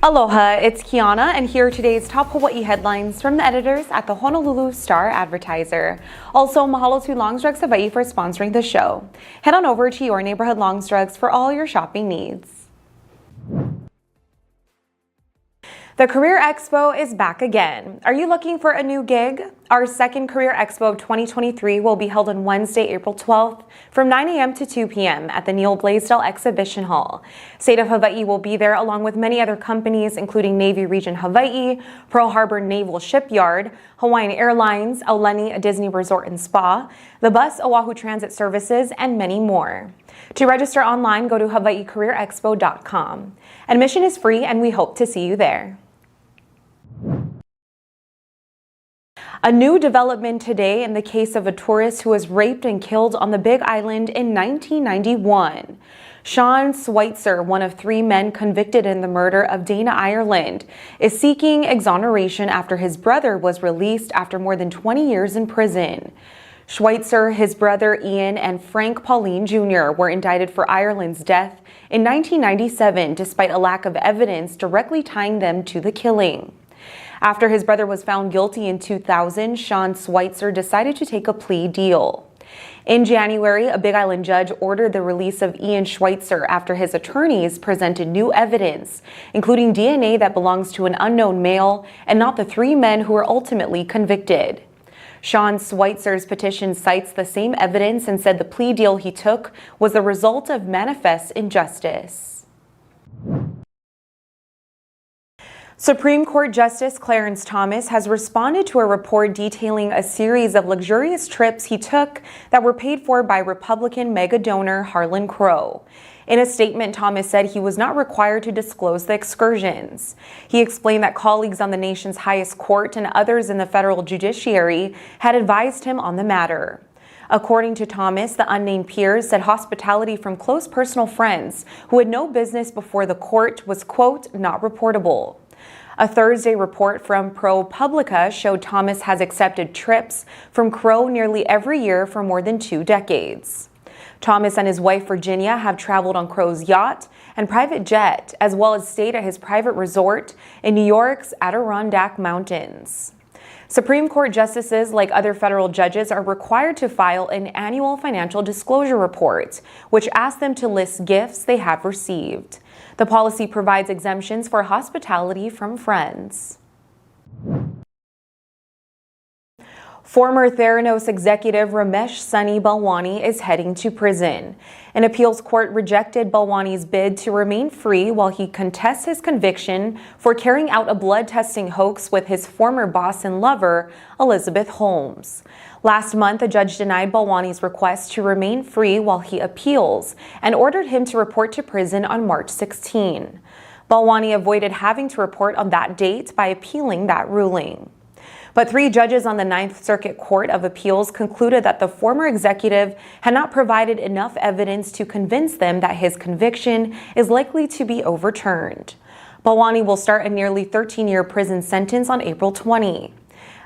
Aloha, it's Kiana, and here are today's top Hawaii headlines from the editors at the Honolulu Star-Advertiser. Also, mahalo to Longs Drugs Hawaii for sponsoring the show. Head on over to your neighborhood Longs Drugs for all your shopping needs. The Career Expo is back again. Are you looking for a new gig? Our second Career Expo of 2023 will be held on Wednesday, April 12th from 9 a.m. to 2 p.m. at the Neil Blaisdell Exhibition Hall. State of Hawaii will be there along with many other companies including Navy Region Hawaii, Pearl Harbor Naval Shipyard, Hawaiian Airlines, Aulani Disney Resort and Spa, the Bus Oahu Transit Services, and many more. To register online, go to hawaiicareerexpo.com. Admission is free and we hope to see you there. A new development today in the case of a tourist who was raped and killed on the Big Island in 1991. Sean Schweitzer, one of 3 men convicted in the murder of Dana Ireland, is seeking exoneration after his brother was released after more than 20 years in prison. Schweitzer, his brother Ian, and Frank Pauline Jr. were indicted for Ireland's death in 1997 despite a lack of evidence directly tying them to the killing. After his brother was found guilty in 2000, Sean Schweitzer decided to take a plea deal. In January, a Big Island judge ordered the release of Ian Schweitzer after his attorneys presented new evidence, including DNA that belongs to an unknown male and not the 3 men who were ultimately convicted. Sean Schweitzer's petition cites the same evidence and said the plea deal he took was the result of manifest injustice. Supreme Court Justice Clarence Thomas has responded to a report detailing a series of luxurious trips he took that were paid for by Republican mega donor Harlan Crow. In a statement, Thomas said he was not required to disclose the excursions. He explained that colleagues on the nation's highest court and others in the federal judiciary had advised him on the matter. According to Thomas, the unnamed peers said hospitality from close personal friends who had no business before the court was, quote, not reportable. A Thursday report from ProPublica showed Thomas has accepted trips from Crow nearly every year for more than 2 decades. Thomas and his wife Virginia have traveled on Crow's yacht and private jet, as well as stayed at his private resort in New York's Adirondack Mountains. Supreme Court justices, like other federal judges, are required to file an annual financial disclosure report, which asks them to list gifts they have received. The policy provides exemptions for hospitality from friends. Former Theranos executive Ramesh Sunny Balwani is heading to prison. An appeals court rejected Balwani's bid to remain free while he contests his conviction for carrying out a blood testing hoax with his former boss and lover, Elizabeth Holmes. Last month, a judge denied Balwani's request to remain free while he appeals and ordered him to report to prison on March 16. Balwani avoided having to report on that date by appealing that ruling. But 3 judges on the 9th Circuit Court of Appeals concluded that the former executive had not provided enough evidence to convince them that his conviction is likely to be overturned. Balwani will start a nearly 13-year prison sentence on April 20.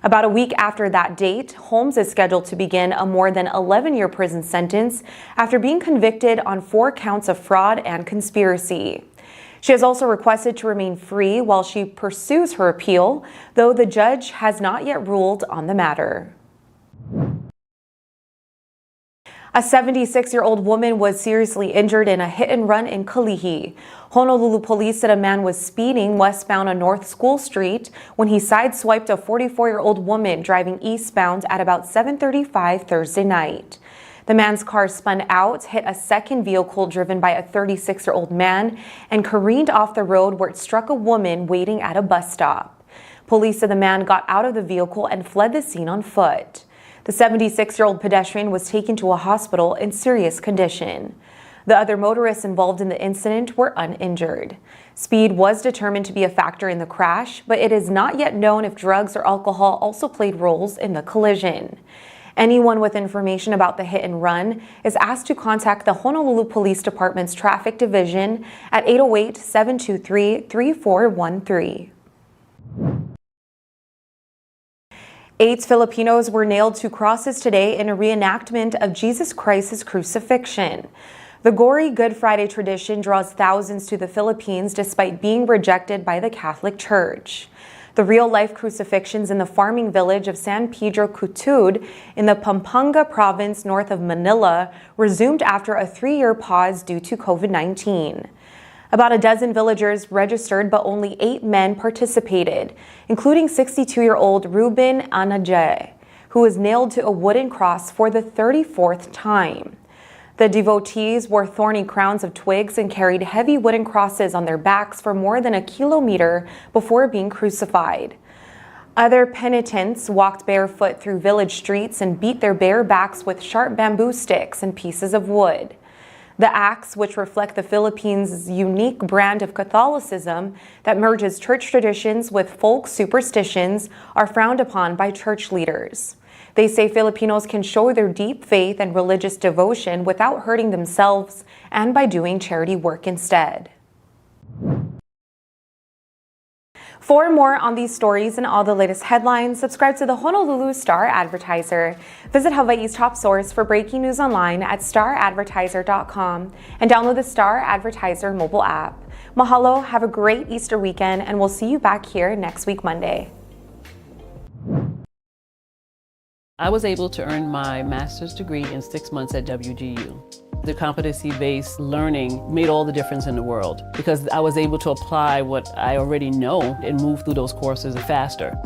About a week after that date, Holmes is scheduled to begin a more than 11-year prison sentence after being convicted on 4 counts of fraud and conspiracy. She has also requested to remain free while she pursues her appeal, though the judge has not yet ruled on the matter. A 76-year-old woman was seriously injured in a hit-and-run in Kalihi. Honolulu police said a man was speeding westbound on North School Street when he sideswiped a 44-year-old woman driving eastbound at about 7:35 Thursday night. The man's car spun out, hit a second vehicle driven by a 36-year-old man, and careened off the road where it struck a woman waiting at a bus stop. Police said the man got out of the vehicle and fled the scene on foot. The 76-year-old pedestrian was taken to a hospital in serious condition. The other motorists involved in the incident were uninjured. Speed was determined to be a factor in the crash, but it is not yet known if drugs or alcohol also played roles in the collision. Anyone with information about the hit and run is asked to contact the Honolulu Police Department's Traffic Division at 808-723-3413. 8 Filipinos were nailed to crosses today in a reenactment of Jesus Christ's crucifixion. The gory Good Friday tradition draws thousands to the Philippines despite being rejected by the Catholic Church. The real-life crucifixions in the farming village of San Pedro Cutud in the Pampanga province north of Manila resumed after a 3-year pause due to COVID-19. About a dozen villagers registered, but only 8 men participated, including 62-year-old Ruben Anajay, who was nailed to a wooden cross for the 34th time. The devotees wore thorny crowns of twigs and carried heavy wooden crosses on their backs for more than a kilometer before being crucified. Other penitents walked barefoot through village streets and beat their bare backs with sharp bamboo sticks and pieces of wood. The acts, which reflect the Philippines' unique brand of Catholicism that merges church traditions with folk superstitions, are frowned upon by church leaders. They say Filipinos can show their deep faith and religious devotion without hurting themselves and by doing charity work instead. For more on these stories and all the latest headlines, subscribe to the Honolulu Star-Advertiser. Visit Hawaii's top source for breaking news online at staradvertiser.com and download the Star-Advertiser mobile app. Mahalo, have a great Easter weekend, and we'll see you back here next week Monday. I was able to earn my master's degree in 6 months at WGU. The competency-based learning made all the difference in the world because I was able to apply what I already know and move through those courses faster.